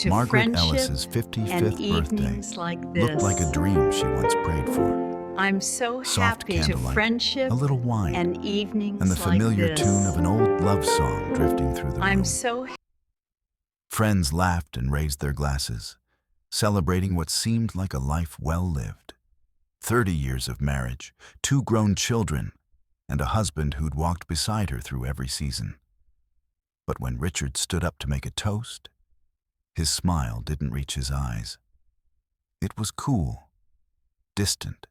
to Margaret friendship Ellis's and 55th birthday evenings like looked like a this. dream she once prayed for. I'm so Soft happy to candlelight, friendship a little wine, and and the evenings like familiar tune of this. an old love song drifting through the I'm room. so Friends laughed and raised their glasses, celebrating what seemed like a life well lived. 30 years of marriage, 2 grown children, and a husband who'd walked beside her through every season. But when Richard stood up to make a toast, his smile didn't reach his eyes. It was cool, distant,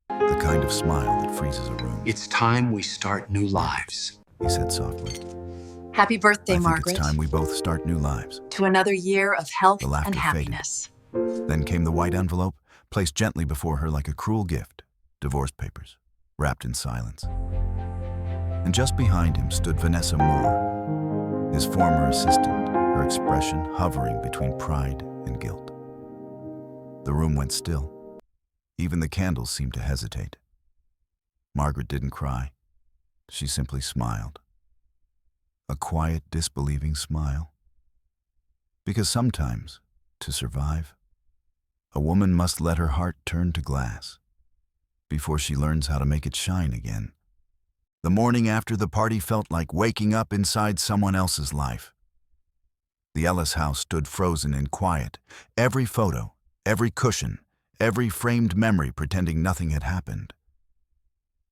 the kind of smile that freezes a room. It's time we start new lives. He said softly. Happy birthday, I think Margaret. it's time we both start new lives. To another year of health The laughter and faded. happiness. Then came the white envelope, placed gently before her like a cruel gift, divorce papers, wrapped in silence. And just behind him stood Vanessa Moore, his former assistant, her expression hovering between pride and guilt. The room went still. Even the candles seemed to hesitate. Margaret didn't cry. She simply smiled. A quiet, disbelieving smile. Because sometimes, to survive, a woman must let her heart turn to glass before she learns how to make it shine again. The morning after the party felt like waking up inside someone else's life. The Ellis house stood frozen in quiet, every photo, every cushion, every framed memory pretending nothing had happened.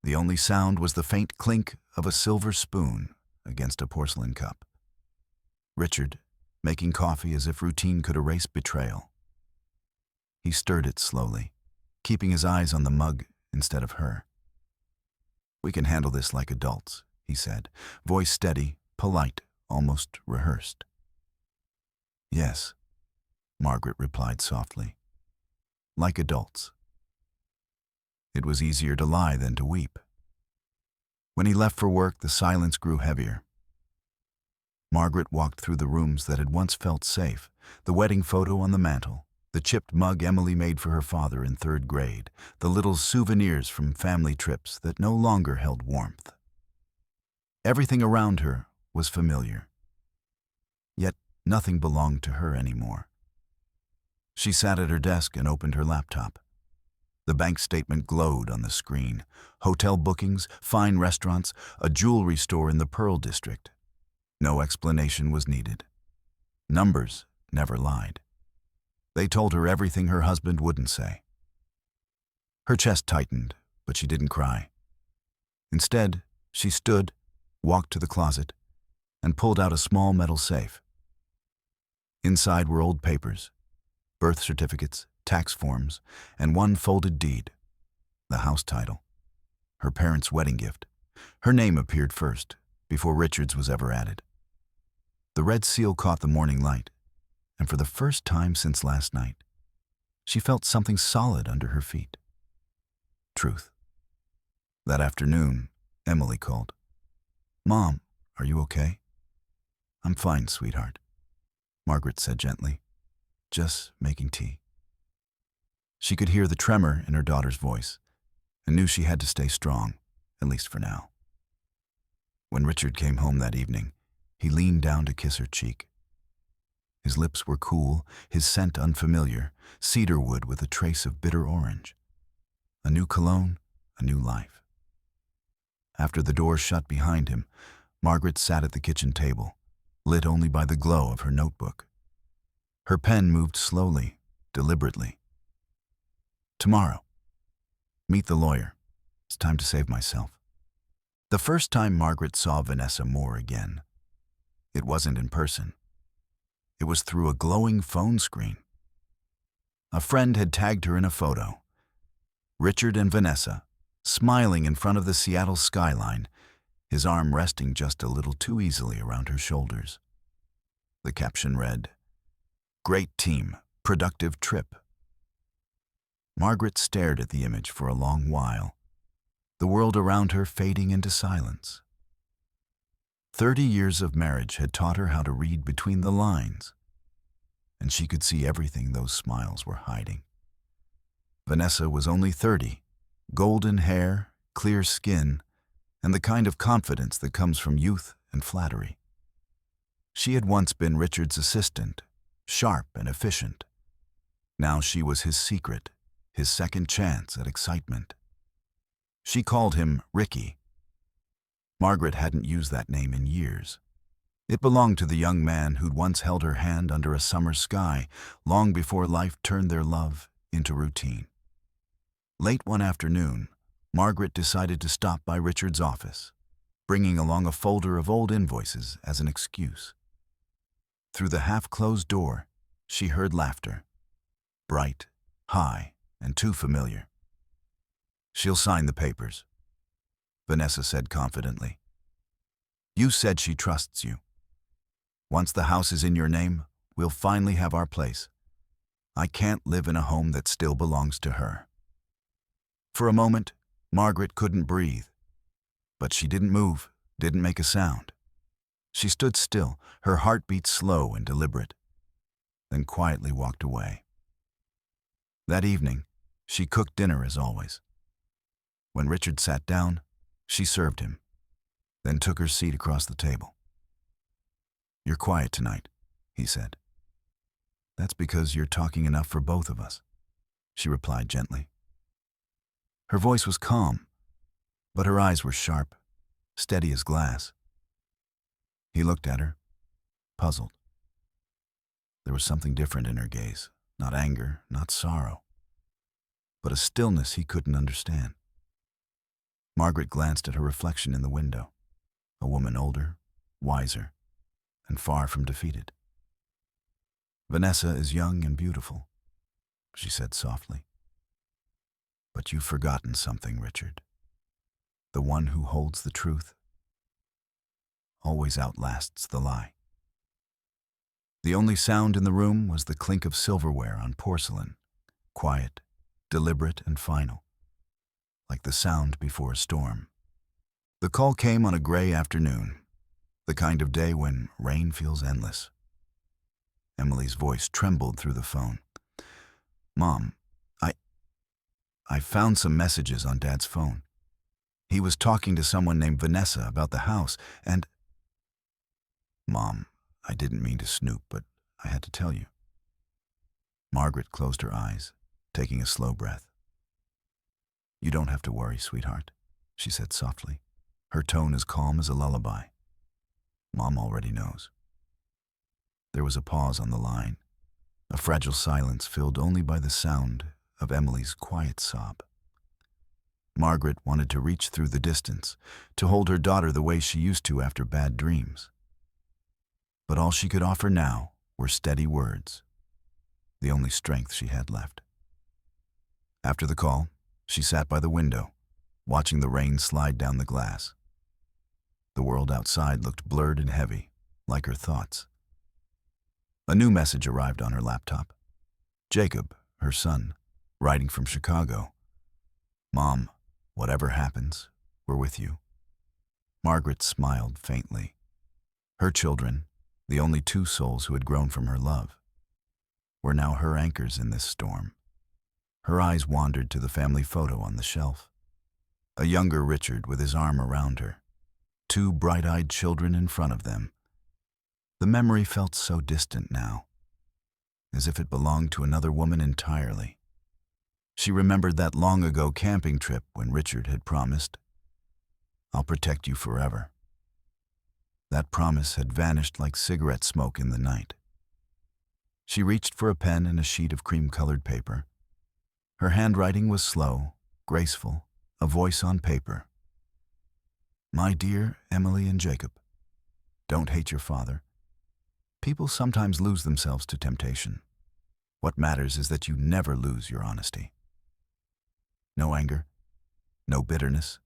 The only sound was the faint clink of a silver spoon against a porcelain cup. Richard, making coffee as if routine could erase betrayal. He stirred it slowly, keeping his eyes on the mug instead of her. "We can handle this like adults," he said, voice steady, polite, almost rehearsed. "Yes," Margaret replied softly. "Like adults." It was easier to lie than to weep. When he left for work, the silence grew heavier. Margaret walked through the rooms that had once felt safe, the wedding photo on the mantel, the chipped mug Emily made for her father in 3rd grade, the little souvenirs from family trips that no longer held warmth. Everything around her was familiar. Yet nothing belonged to her anymore. She sat at her desk and opened her laptop. The bank statement glowed on the screen. Hotel bookings, fine restaurants, a jewelry store in the Pearl District. No explanation was needed. Numbers never lied. They told her everything her husband wouldn't say. Her chest tightened, but she didn't cry. Instead, she stood, walked to the closet, and pulled out a small metal safe. Inside were old papers, birth certificates, tax forms, and one folded deed, the house title, her parents' wedding gift. Her name appeared first, before Richard's was ever added. The red seal caught the morning light, and for the first time since last night, she felt something solid under her feet. Truth. That afternoon, Emily called. "Mom, are you okay?" "I'm fine, sweetheart," Margaret said gently. "Just making tea." She could hear the tremor in her daughter's voice and knew she had to stay strong, at least for now. When Richard came home that evening, he leaned down to kiss her cheek. His lips were cool, his scent unfamiliar, cedar wood with a trace of bitter orange. A new cologne, a new life. After the door shut behind him, Margaret sat at the kitchen table, lit only by the glow of her notebook. Her pen moved slowly, deliberately. "Tomorrow. Meet the lawyer. It's time to save myself." The first time Margaret saw Vanessa Moore again, it wasn't in person. It was through a glowing phone screen. A friend had tagged her in a photo. Richard and Vanessa, smiling in front of the Seattle skyline, his arm resting just a little too easily around her shoulders. The caption read, "Great team, productive trip." Margaret stared at the image for a long while, the world around her fading into silence. 30 years of marriage had taught her how to read between the lines, and she could see everything those smiles were hiding. Vanessa was only 30, golden hair, clear skin, and the kind of confidence that comes from youth and flattery. She had once been Richard's assistant, sharp and efficient. Now she was his secret, his second chance at excitement. She called him Ricky. Margaret hadn't used that name in years. It belonged to the young man who'd once held her hand under a summer sky, long before life turned their love into routine. Late one afternoon, Margaret decided to stop by Richard's office, bringing along a folder of old invoices as an excuse. Through the half-closed door, she heard laughter. Bright, high, and too familiar. "She'll sign the papers," Vanessa said confidently. "You said she trusts you. Once the house is in your name, we'll finally have our place. I can't live in a home that still belongs to her." For a moment, Margaret couldn't breathe. But she didn't move, didn't make a sound. She stood still, her heartbeat slow and deliberate, then quietly walked away. That evening, she cooked dinner as always. When Richard sat down, she served him, then took her seat across the table. "You're quiet tonight," he said. "That's because you're talking enough for both of us," she replied gently. Her voice was calm, but her eyes were sharp, steady as glass. He looked at her, puzzled. There was something different in her gaze, not anger, not sorrow, but a stillness he couldn't understand. Margaret glanced at her reflection in the window, a woman older, wiser, and far from defeated. "Vanessa is young and beautiful," she said softly. "But you've forgotten something, Richard. The one who holds the truth always outlasts the lie." The only sound in the room was the clink of silverware on porcelain, quiet, deliberate, and final, like the sound before a storm. The call came on a gray afternoon, the kind of day when rain feels endless. Emily's voice trembled through the phone. "Mom, I found some messages on Dad's phone. He was talking to someone named Vanessa about the house, and—" "Mom, I didn't mean to snoop, but I had to tell you." Margaret closed her eyes, taking a slow breath. "You don't have to worry, sweetheart," she said softly, her tone as calm as a lullaby. "Mom already knows." There was a pause on the line, a fragile silence filled only by the sound of Emily's quiet sob. Margaret wanted to reach through the distance, to hold her daughter the way she used to after bad dreams. But all she could offer now were steady words, the only strength she had left. After the call, she sat by the window, watching the rain slide down the glass. The world outside looked blurred and heavy, like her thoughts. A new message arrived on her laptop. Jacob, her son, writing from Chicago. "Mom, whatever happens, we're with you." Margaret smiled faintly. Her children, the only two souls who had grown from her love, were now her anchors in this storm. Her eyes wandered to the family photo on the shelf. A younger Richard with his arm around her, two bright-eyed children in front of them. The memory felt so distant now, as if it belonged to another woman entirely. She remembered that long-ago camping trip when Richard had promised, "I'll protect you forever." That promise had vanished like cigarette smoke in the night. She reached for a pen and a sheet of cream-colored paper. Her handwriting was slow, graceful, a voice on paper. "My dear Emily and Jacob, don't hate your father. People sometimes lose themselves to temptation. What matters is that you never lose your honesty. No anger, no bitterness,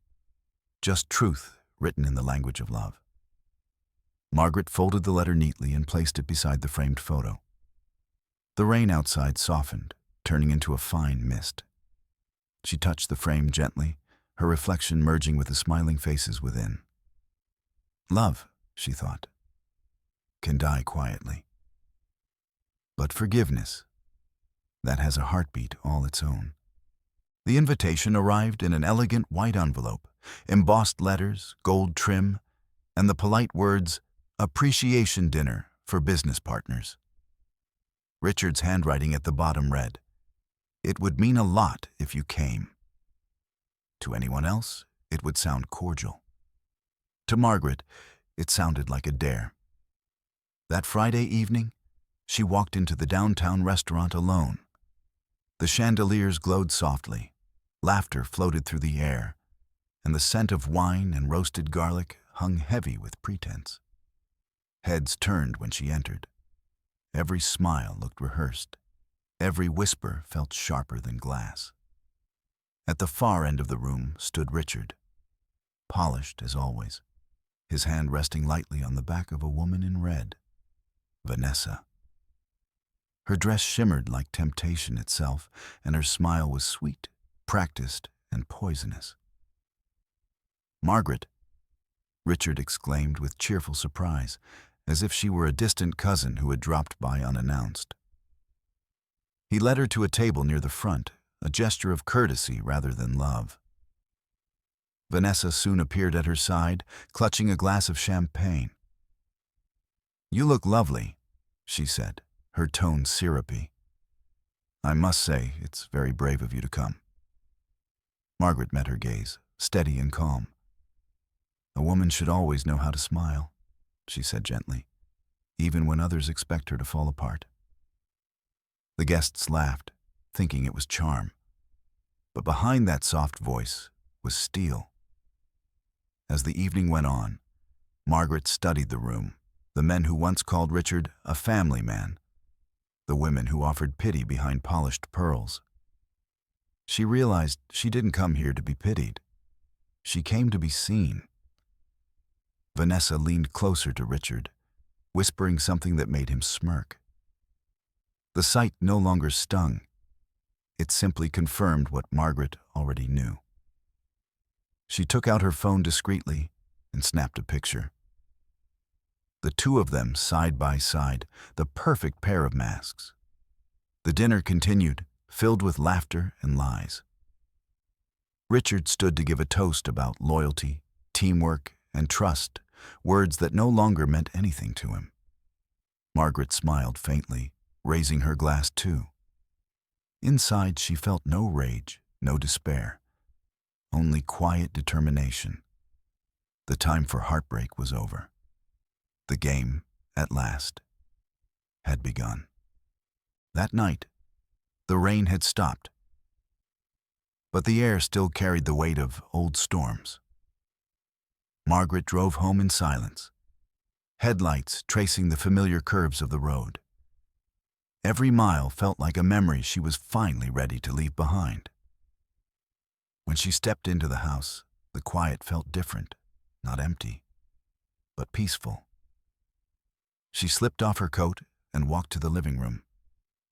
just truth written in the language of love." Margaret folded the letter neatly and placed it beside the framed photo. The rain outside softened, turning into a fine mist. She touched the frame gently, her reflection merging with the smiling faces within. Love, she thought, can die quietly. But forgiveness, that has a heartbeat all its own. The invitation arrived in an elegant white envelope, embossed letters, gold trim, and the polite words, "Appreciation dinner for business partners." Richard's handwriting at the bottom read, "It would mean a lot if you came." To anyone else, it would sound cordial. To Margaret, it sounded like a dare. That Friday evening, she walked into the downtown restaurant alone. The chandeliers glowed softly, laughter floated through the air, and the scent of wine and roasted garlic hung heavy with pretense. Heads turned when she entered. Every smile looked rehearsed. Every whisper felt sharper than glass. At the far end of the room stood Richard, polished as always, his hand resting lightly on the back of a woman in red, Vanessa. Her dress shimmered like temptation itself, and her smile was sweet, practiced, and poisonous. "Margaret," Richard exclaimed with cheerful surprise, as if she were a distant cousin who had dropped by unannounced. He led her to a table near the front, a gesture of courtesy rather than love. Vanessa soon appeared at her side, clutching a glass of champagne. "You look lovely," she said, her tone syrupy. "I must say, it's very brave of you to come." Margaret met her gaze, steady and calm. "A woman should always know how to smile," she said gently, "even when others expect her to fall apart." The guests laughed, thinking it was charm. But behind that soft voice was steel. As the evening went on, Margaret studied the room, the men who once called Richard a family man, the women who offered pity behind polished pearls. She realized she didn't come here to be pitied. She came to be seen. Vanessa leaned closer to Richard, whispering something that made him smirk. The sight no longer stung. It simply confirmed what Margaret already knew. She took out her phone discreetly and snapped a picture. The two of them side by side, the perfect pair of masks. The dinner continued, filled with laughter and lies. Richard stood to give a toast about loyalty, teamwork, and trust, words that no longer meant anything to him. Margaret smiled faintly, raising her glass too. Inside, she felt no rage, no despair, only quiet determination. The time for heartbreak was over. The game, at last, had begun. That night, the rain had stopped, but the air still carried the weight of old storms. Margaret drove home in silence, headlights tracing the familiar curves of the road. Every mile felt like a memory she was finally ready to leave behind. When she stepped into the house, the quiet felt different, not empty, but peaceful. She slipped off her coat and walked to the living room,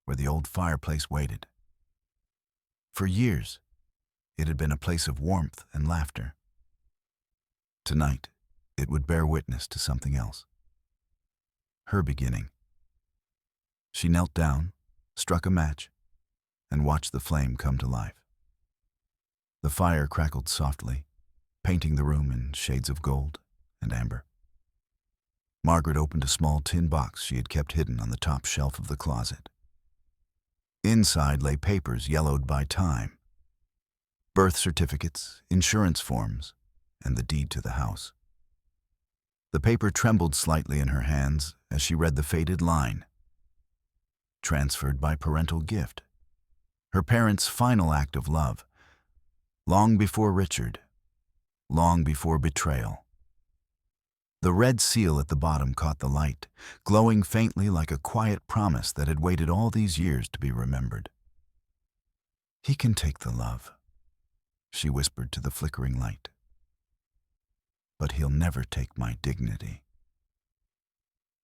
where the old fireplace waited. For years, it had been a place of warmth and laughter. Tonight, it would bear witness to something else. Her beginning. She knelt down, struck a match, and watched the flame come to life. The fire crackled softly, painting the room in shades of gold and amber. Margaret opened a small tin box she had kept hidden on the top shelf of the closet. Inside lay papers yellowed by time, birth certificates, insurance forms, and the deed to the house. The paper trembled slightly in her hands as she read the faded line. Transferred by parental gift. Her parents' final act of love. Long before Richard. Long before betrayal. The red seal at the bottom caught the light, glowing faintly like a quiet promise that had waited all these years to be remembered. "He can take the love," she whispered to the flickering light. "But he'll never take my dignity."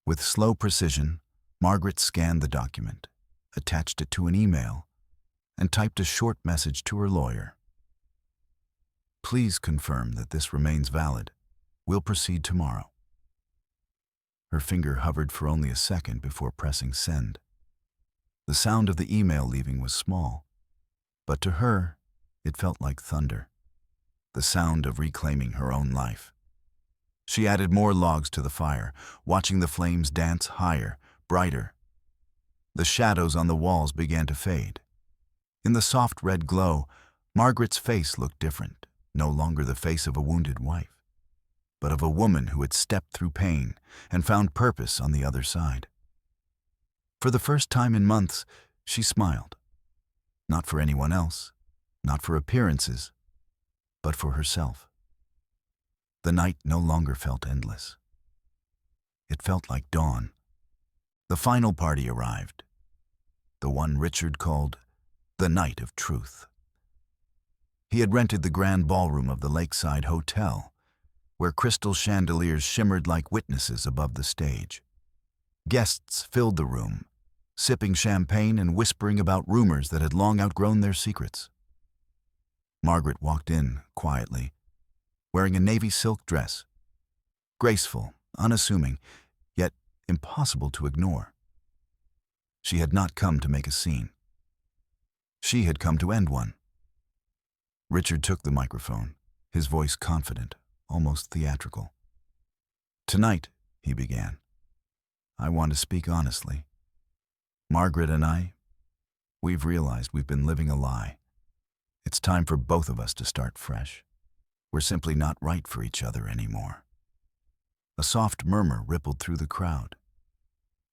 With slow precision, Margaret scanned the document, attached it to an email, and typed a short message to her lawyer. "Please confirm that this remains valid. We'll proceed tomorrow." Her finger hovered for only a second before pressing send. The sound of the email leaving was small, but to her, it felt like thunder, the sound of reclaiming her own life. She added more logs to the fire, watching the flames dance higher, brighter. The shadows on the walls began to fade. In the soft red glow, Margaret's face looked different, no longer the face of a wounded wife, but of a woman who had stepped through pain and found purpose on the other side. For the first time in months, she smiled. Not for anyone else, not for appearances, but for herself. The night no longer felt endless. It felt like dawn. The final party arrived, the one Richard called the Night of Truth. He had rented the grand ballroom of the Lakeside Hotel, where crystal chandeliers shimmered like witnesses above the stage. Guests filled the room, sipping champagne and whispering about rumors that had long outgrown their secrets. Margaret walked in quietly, wearing a navy silk dress, graceful, unassuming, yet impossible to ignore. She had not come to make a scene. She had come to end one. Richard took the microphone, his voice confident, almost theatrical. "Tonight," he began, "I want to speak honestly. Margaret and I, we've realized we've been living a lie. It's time for both of us to start fresh. We're simply not right for each other anymore." A soft murmur rippled through the crowd.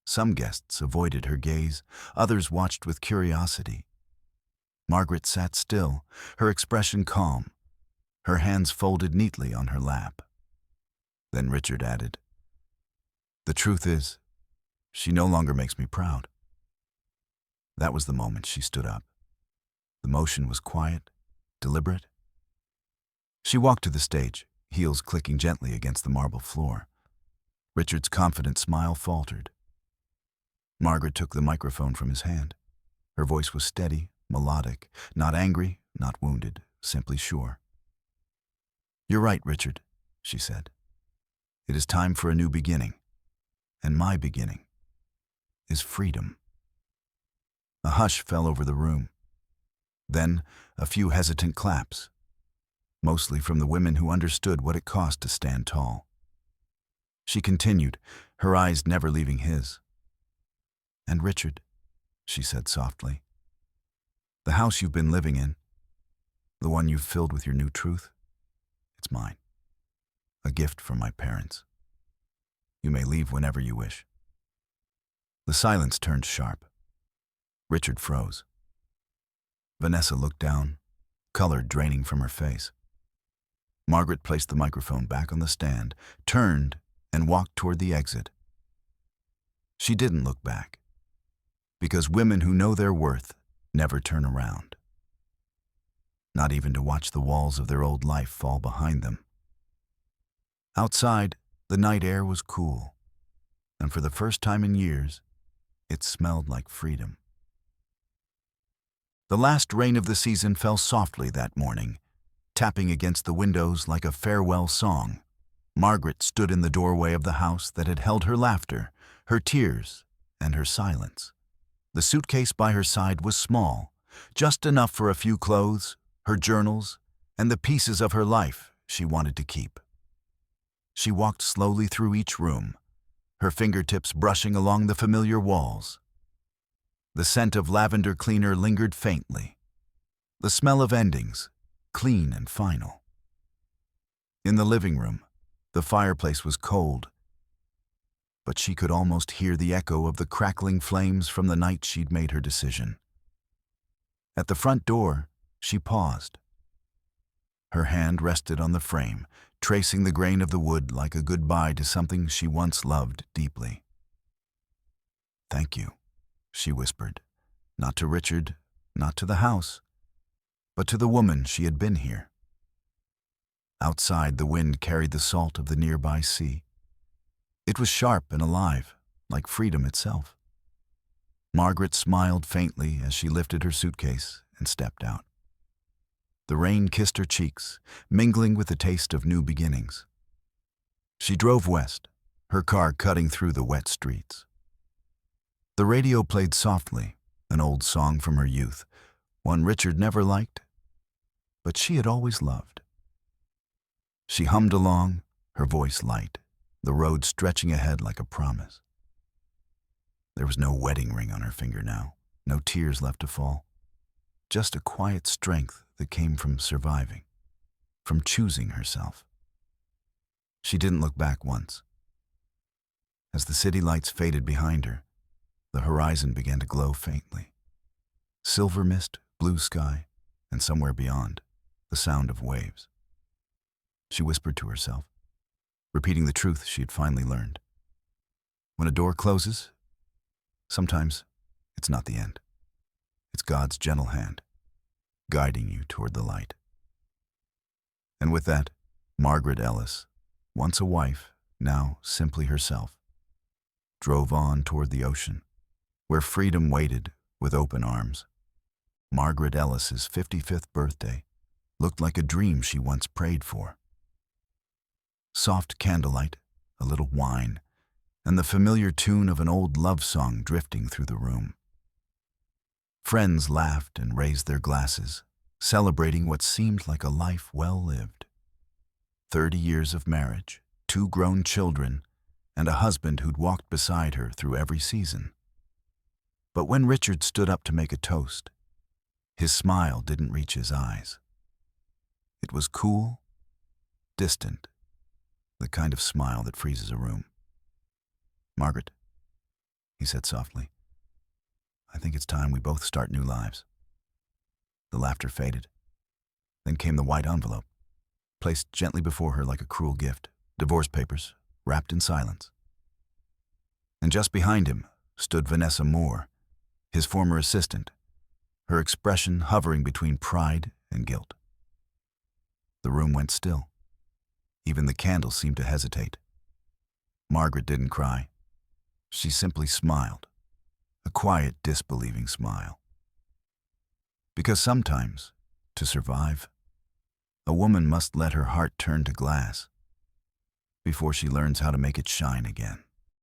Some guests avoided her gaze, others watched with curiosity. Margaret sat still, her expression calm, her hands folded neatly on her lap. Then Richard added, "The truth is, she no longer makes me proud." That was the moment she stood up. The motion was quiet, deliberate. She walked to the stage, heels clicking gently against the marble floor. Richard's confident smile faltered. Margaret took the microphone from his hand. Her voice was steady, melodic, not angry, not wounded, simply sure. "You're right, Richard," she said. "It is time for a new beginning. And my beginning is freedom." A hush fell over the room. Then a few hesitant claps, mostly from the women who understood what it cost to stand tall. She continued, her eyes never leaving his. "And Richard," she said softly, "the house you've been living in, the one you've filled with your new truth, it's mine. A gift from my parents. You may leave whenever you wish." The silence turned sharp. Richard froze. Vanessa looked down, color draining from her face. Margaret placed the microphone back on the stand, turned, and walked toward the exit. She didn't look back, because women who know their worth never turn around. Not even to watch the walls of their old life fall behind them. Outside, the night air was cool, and for the first time in years, it smelled like freedom. The last rain of the season fell softly that morning, tapping against the windows like a farewell song. Margaret stood in the doorway of the house that had held her laughter, her tears, and her silence. The suitcase by her side was small, just enough for a few clothes, her journals, and the pieces of her life she wanted to keep. She walked slowly through each room, her fingertips brushing along the familiar walls. The scent of lavender cleaner lingered faintly. The smell of endings, clean and final. In the living room, the fireplace was cold, but she could almost hear the echo of the crackling flames from the night she'd made her decision. At the front door, she paused. Her hand rested on the frame, tracing the grain of the wood like a goodbye to something she once loved deeply. "Thank you," she whispered, not to Richard, not to the house, but to the woman she had been here. Outside, the wind carried the salt of the nearby sea. It was sharp and alive, like freedom itself. Margaret smiled faintly as she lifted her suitcase and stepped out. The rain kissed her cheeks, mingling with the taste of new beginnings. She drove west, her car cutting through the wet streets. The radio played softly, an old song from her youth, one Richard never liked, but she had always loved. She hummed along, her voice light, the road stretching ahead like a promise. There was no wedding ring on her finger now, no tears left to fall. Just a quiet strength that came from surviving, from choosing herself. She didn't look back once. As the city lights faded behind her, the horizon began to glow faintly. Silver mist, blue sky, and somewhere beyond, the sound of waves. She whispered to herself, repeating the truth she had finally learned. When a door closes, sometimes it's not the end. It's God's gentle hand, guiding you toward the light. And with that, Margaret Ellis, once a wife, now simply herself, drove on toward the ocean, where freedom waited with open arms. Margaret Ellis's 55th birthday looked like a dream she once prayed for. Soft candlelight, a little wine, and the familiar tune of an old love song drifting through the room. Friends laughed and raised their glasses, celebrating what seemed like a life well lived. 30 years of marriage, 2 grown children, and a husband who'd walked beside her through every season. But when Richard stood up to make a toast, his smile didn't reach his eyes. It was cool, distant, the kind of smile that freezes a room. "Margaret," he said softly, "I think it's time we both start new lives." The laughter faded. Then came the white envelope, placed gently before her like a cruel gift, divorce papers, wrapped in silence. And just behind him stood Vanessa Moore, his former assistant, her expression hovering between pride and guilt. The room went still. Even the candles seemed to hesitate. Margaret didn't cry. She simply smiled, a quiet, disbelieving smile. Because sometimes, to survive, a woman must let her heart turn to glass before she learns how to make it shine again.